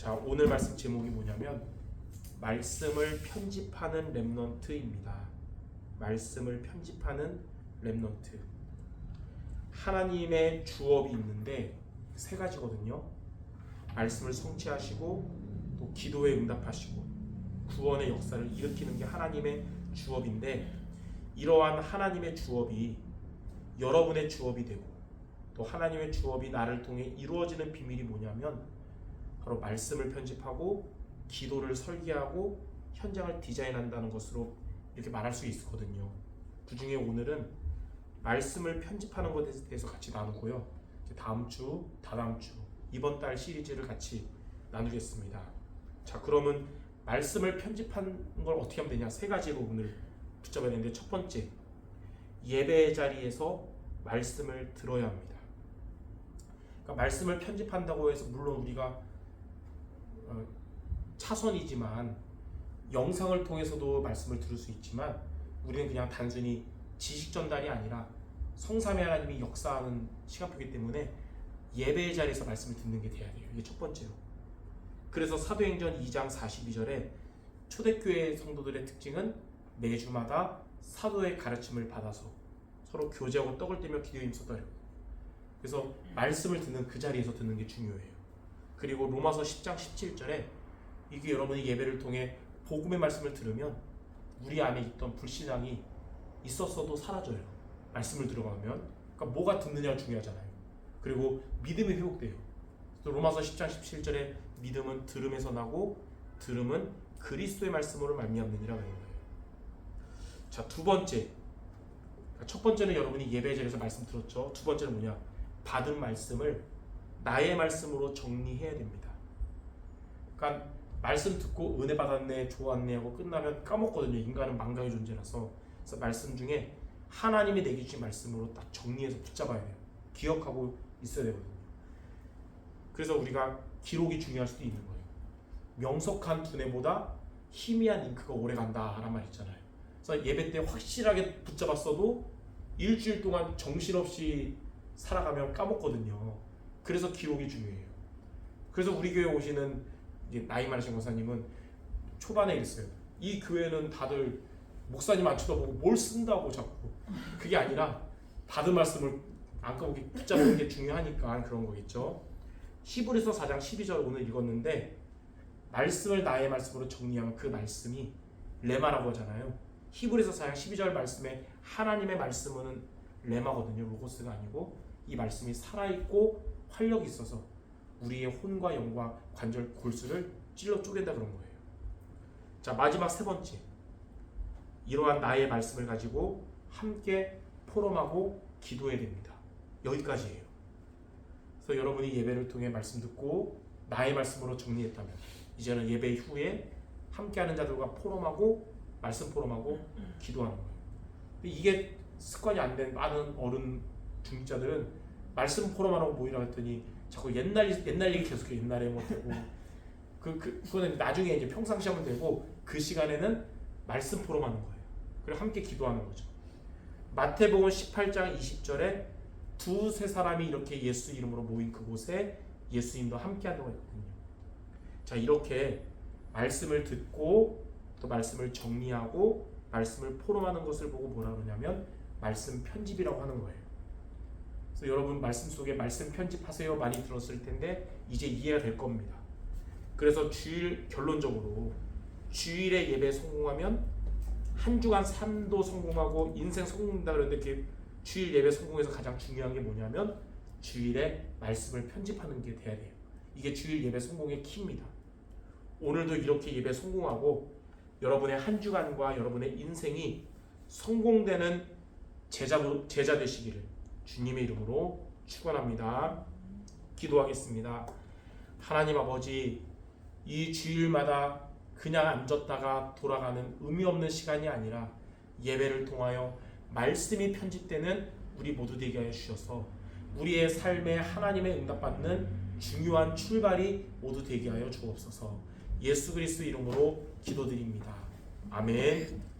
자, 오늘 말씀 제목이 뭐냐면 말씀을 편집하는 렘넌트입니다. 말씀을 편집하는 렘넌트. 하나님의 주업이 있는데 세 가지거든요. 말씀을 성취하시고 또 기도에 응답하시고 구원의 역사를 일으키는 게 하나님의 주업인데, 이러한 하나님의 주업이 여러분의 주업이 되고 또 하나님의 주업이 나를 통해 이루어지는 비밀이 뭐냐면 바로 말씀을 편집하고 기도를 설계하고 현장을 디자인한다는 것으로 이렇게 말할 수 있거든요. 그 중에 오늘은 말씀을 편집하는 것에 대해서 같이 나누고요. 다음 주, 다다음 주, 이번 달 시리즈를 같이 나누겠습니다. 자, 그러면 말씀을 편집하는 걸 어떻게 하면 되냐? 세 가지로 오늘 붙잡아야 되는데, 첫 번째, 예배 자리에서 말씀을 들어야 합니다. 그러니까 말씀을 편집한다고 해서 물론 우리가 차선이지만 영상을 통해서도 말씀을 들을 수 있지만, 우리는 그냥 단순히 지식 전달이 아니라 성삼위 하나님이 역사하는 시간표이기 때문에 예배의 자리에서 말씀을 듣는 게 돼야 돼요. 이게 첫 번째로. 그래서 사도행전 2장 42절에 초대교회 성도들의 특징은 매주마다 사도의 가르침을 받아서 서로 교제하고 떡을 떼며 기도에 힘썼다래요. 그래서 말씀을 듣는 그 자리에서 듣는 게 중요해요. 그리고 로마서 10장 17절에 이게 여러분이 예배를 통해 복음의 말씀을 들으면 우리 안에 있던 불신앙이 있었어도 사라져요. 말씀을 들어가면. 그러니까 뭐가 듣느냐가 중요하잖아요. 그리고 믿음이 회복돼요. 또 로마서 10장 17절에 믿음은 들음에서 나고 들음은 그리스도의 말씀으로 말미암느니라 하는 거예요. 자, 두 번째. 첫 번째는 여러분이 예배 자리에서 말씀 들었죠. 두 번째는 뭐냐? 받은 말씀을 나의 말씀으로 정리해야 됩니다. 그러니까 말씀 듣고 은혜 받았네, 좋았네 하고 끝나면 까먹거든요. 인간은 망각의 존재라서. 그래서 말씀 중에 하나님이 내게 주신 말씀으로 딱 정리해서 붙잡아야 돼요. 기억하고 있어야 되거든요. 그래서 우리가 기록이 중요할 수도 있는 거예요. 명석한 두뇌보다 희미한 잉크가 오래 간다 라는 말 있잖아요. 그래서 예배 때 확실하게 붙잡았어도 일주일 동안 정신없이 살아가면 까먹거든요. 그래서 기록이 중요해요. 그래서 우리 교회 오시는 나이 많으신 권사님은 초반에 이랬어요. 이 교회는 다들 목사님 안 쳐다보고 뭘 쓴다고 자꾸. 그게 아니라 받은 말씀을 안 까먹게 붙잡는 게 중요하니까 그런 거겠죠. 히브리서 4장 12절 오늘 읽었는데, 말씀을 나의 말씀으로 정리하면 그 말씀이 레마라고 하잖아요. 히브리서 4장 12절 말씀에 하나님의 말씀은 레마거든요. 로고스가 아니고. 이 말씀이 살아있고 활력이 있어서 우리의 혼과 영과 관절 골수를 찔러 쪼갠다 그런 거예요. 자, 마지막 세 번째. 이러한 나의 말씀을 가지고 함께 포럼하고 기도해야 됩니다. 여기까지예요. 그래서 여러분이 예배를 통해 말씀 듣고 나의 말씀으로 정리했다면 이제는 예배 후에 함께하는 자들과 포럼하고 말씀 포럼하고 기도하는 거예요. 근데 이게 습관이 안 된 많은 어른 중직자들은 말씀 포럼하라고 모이라고 했더니 자꾸 옛날 얘기 계속해. 옛날에 뭐 되고 그거는 나중에 이제 평상시 하면 되고, 그 시간에는 말씀 포럼하는 거예요. 그리고 함께 기도하는 거죠. 마태복음 18장 20절에 두세 사람이 이렇게 예수 이름으로 모인 그곳에 예수님도 함께 한다고 했거든요. 자, 이렇게 말씀을 듣고 또 말씀을 정리하고 말씀을 포럼하는 것을 보고 뭐라 그러냐면 말씀 편집이라고 하는 거예요. 그래서 여러분 말씀 속에 말씀 편집하세요 많이 들었을 텐데 이제 이해가 될 겁니다. 그래서 주일, 결론적으로 주일에 예배 성공하면 한 주간 삶도 성공하고 인생 성공한다 그러는데, 그 주일 예배 성공에서 가장 중요한 게 뭐냐면 주일에 말씀을 편집하는 게 돼야 돼요. 이게 주일 예배 성공의 키입니다. 오늘도 이렇게 예배 성공하고 여러분의 한 주간과 여러분의 인생이 성공되는 제자 되시기를 주님의 이름으로 축원합니다. 기도하겠습니다. 하나님 아버지, 이 주일마다 그냥 앉았다가 돌아가는 의미 없는 시간이 아니라 예배를 통하여 말씀이 편집되는 우리 모두 되게 하여 주셔서 우리의 삶에 하나님의 응답받는 중요한 출발이 모두 되게 하여 주옵소서. 예수 그리스도 이름으로 기도드립니다. 아멘.